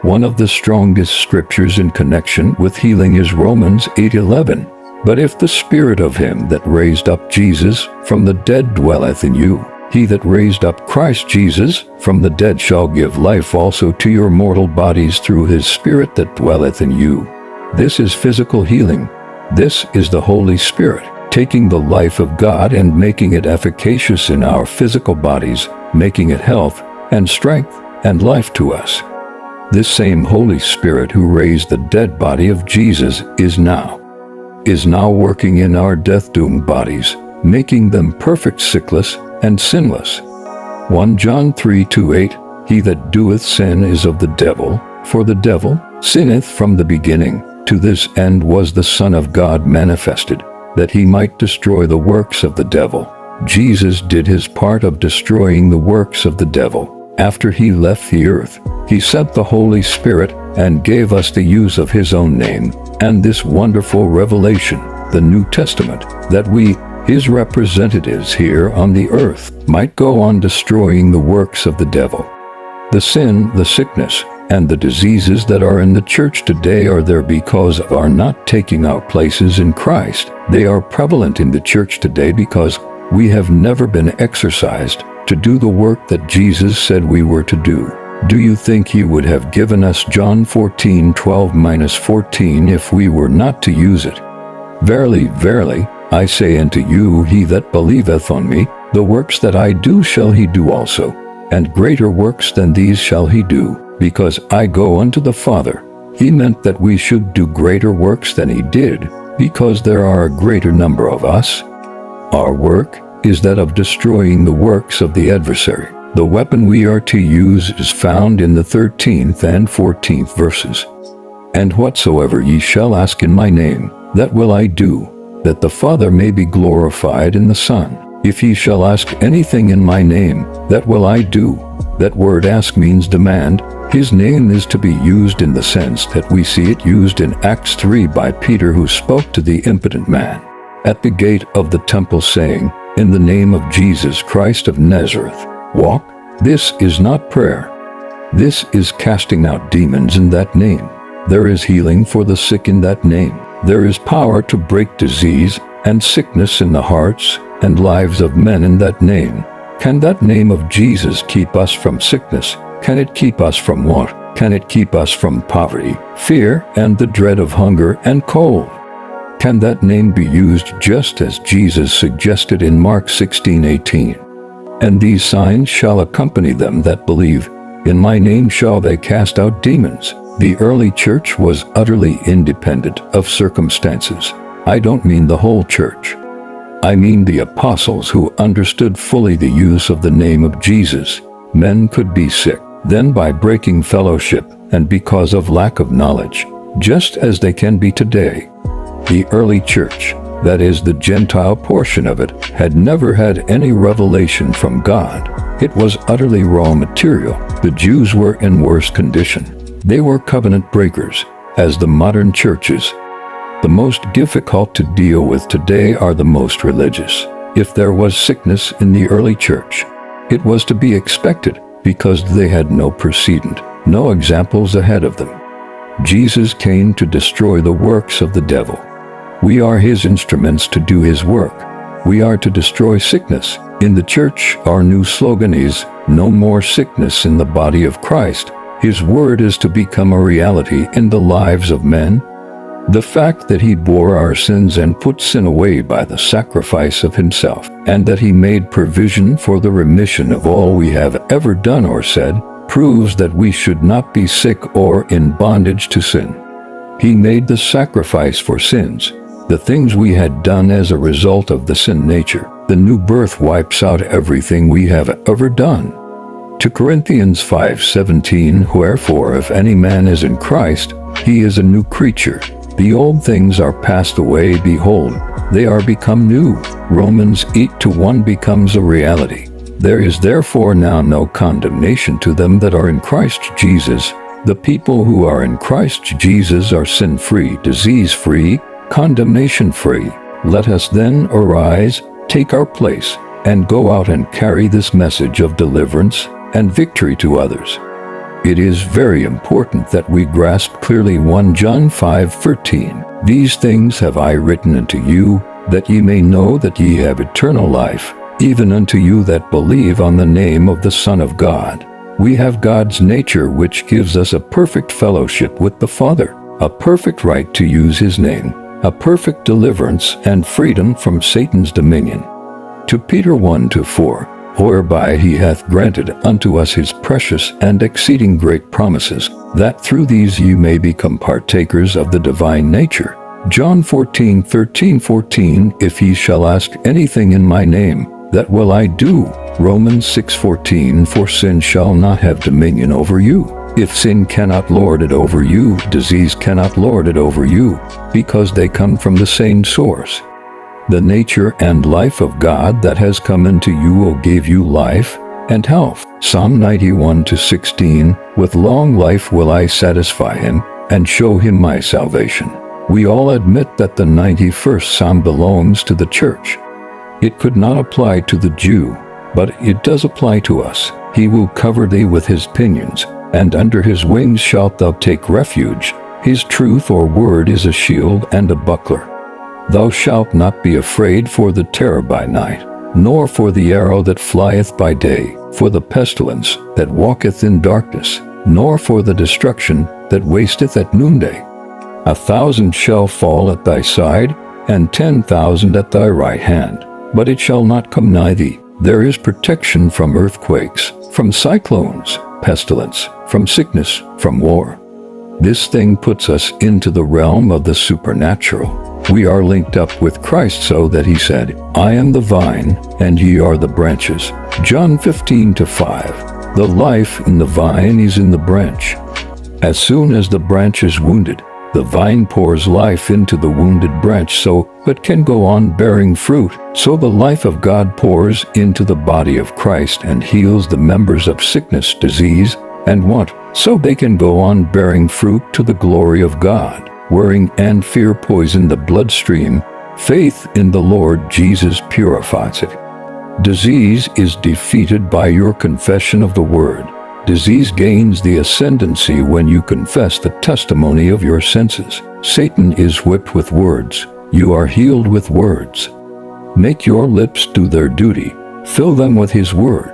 One of the strongest scriptures in connection with healing is Romans 8:11. But if the spirit of him that raised up Jesus from the dead dwelleth in you, he that raised up Christ Jesus from the dead shall give life also to your mortal bodies through his spirit that dwelleth in you. This is physical healing. This is the Holy Spirit, taking the life of God and making it efficacious in our physical bodies, making it health and strength and life to us. This same Holy Spirit who raised the dead body of Jesus is now working in our death-doomed bodies, making them perfect, sickless, and sinless. 1 John 3:2-8, He that doeth sin is of the devil, for the devil sinneth from the beginning. To this end was the Son of God manifested, that he might destroy the works of the devil. Jesus did his part of destroying the works of the devil. After he left the earth, he sent the Holy Spirit and gave us the use of his own name, and this wonderful revelation, the New Testament, that we, his representatives here on the earth, might go on destroying the works of the devil. The sin, the sickness, and the diseases that are in the church today are there because of our not taking our places in Christ. They are prevalent in the church today because we have never been exercised to do the work that Jesus said we were to do. Do you think he would have given us John 14:12-14 if we were not to use it? Verily, verily, I say unto you, he that believeth on me, the works that I do shall he do also, and greater works than these shall he do, because I go unto the Father. He meant that we should do greater works than he did, because there are a greater number of us. Our work is that of destroying the works of the adversary. The weapon we are to use is found in the 13th and 14th verses. And whatsoever ye shall ask in my name, that will I do, that the Father may be glorified in the Son. If ye shall ask anything in my name, that will I do. That word ask means demand. His name is to be used in the sense that we see it used in Acts 3 by Peter, who spoke to the impotent man at the gate of the temple, saying, in the name of Jesus Christ of Nazareth, walk. This is not prayer. This is casting out demons in that name. There is healing for the sick in that name. There is power to break disease and sickness in the hearts and lives of men in that name. Can that name of Jesus keep us from sickness? Can it keep us from want? Can it keep us from poverty, fear, and the dread of hunger and cold? Can that name be used just as Jesus suggested in Mark 16:18? And these signs shall accompany them that believe. In my name shall they cast out demons. The early church was utterly independent of circumstances. I don't mean the whole church. I mean the apostles, who understood fully the use of the name of Jesus. Men could be sick, then by breaking fellowship and because of lack of knowledge, just as they can be today. The early church, that is the Gentile portion of it, had never had any revelation from God. It was utterly raw material. The Jews were in worse condition. They were covenant breakers, as the modern churches. The most difficult to deal with today are the most religious. If there was sickness in the early church, it was to be expected because they had no precedent, no examples ahead of them. Jesus came to destroy the works of the devil. We are his instruments to do his work. We are to destroy sickness. In the church, our new slogan is, no more sickness in the body of Christ. His word is to become a reality in the lives of men. The fact that he bore our sins and put sin away by the sacrifice of himself, and that he made provision for the remission of all we have ever done or said, proves that we should not be sick or in bondage to sin. He made the sacrifice for sins, the things we had done as a result of the sin nature. The new birth wipes out everything we have ever done. 2 Corinthians 5:17, wherefore if any man is in Christ, he is a new creature. The old things are passed away, behold, they are become new. Romans 8:1 becomes a reality. There is therefore now no condemnation to them that are in Christ Jesus. The people who are in Christ Jesus are sin-free, disease-free, condemnation-free. Let us then arise, take our place, and go out and carry this message of deliverance and victory to others. It is very important that we grasp clearly 1 John 5:13. These things have I written unto you, that ye may know that ye have eternal life, even unto you that believe on the name of the Son of God. We have God's nature, which gives us a perfect fellowship with the Father, a perfect right to use his name, a perfect deliverance and freedom from Satan's dominion. To Peter 1:4, whereby he hath granted unto us his precious and exceeding great promises, that through these ye may become partakers of the divine nature. John 14:13-14, if ye shall ask anything in my name, that will I do. Romans 6:14, for sin shall not have dominion over you. If sin cannot lord it over you, disease cannot lord it over you, because they come from the same source. The nature and life of God that has come into you will give you life and health. Psalm 91:16, with long life will I satisfy him, and show him my salvation. We all admit that the 91st Psalm belongs to the church. It could not apply to the Jew, but it does apply to us. He will cover thee with his pinions, and under his wings shalt thou take refuge. His truth or word is a shield and a buckler. Thou shalt not be afraid for the terror by night, nor for the arrow that flieth by day, for the pestilence that walketh in darkness, nor for the destruction that wasteth at noonday. 1,000 shall fall at thy side, and 10,000 at thy right hand, but it shall not come nigh thee. There is protection from earthquakes, from cyclones, pestilence, from sickness, from war. This thing puts us into the realm of the supernatural. We are linked up with Christ so that he said, I am the vine, and ye are the branches. John 15:5. The life in the vine is in the branch. As soon as the branch is wounded, the vine pours life into the wounded branch so it can go on bearing fruit. So the life of God pours into the body of Christ and heals the members of sickness, disease, and want, so they can go on bearing fruit to the glory of God. Worrying and fear poison the bloodstream. Faith in the Lord Jesus purifies it. Disease is defeated by your confession of the word. Disease gains the ascendancy when you confess the testimony of your senses. Satan is whipped with words. You are healed with words. Make your lips do their duty. Fill them with his word.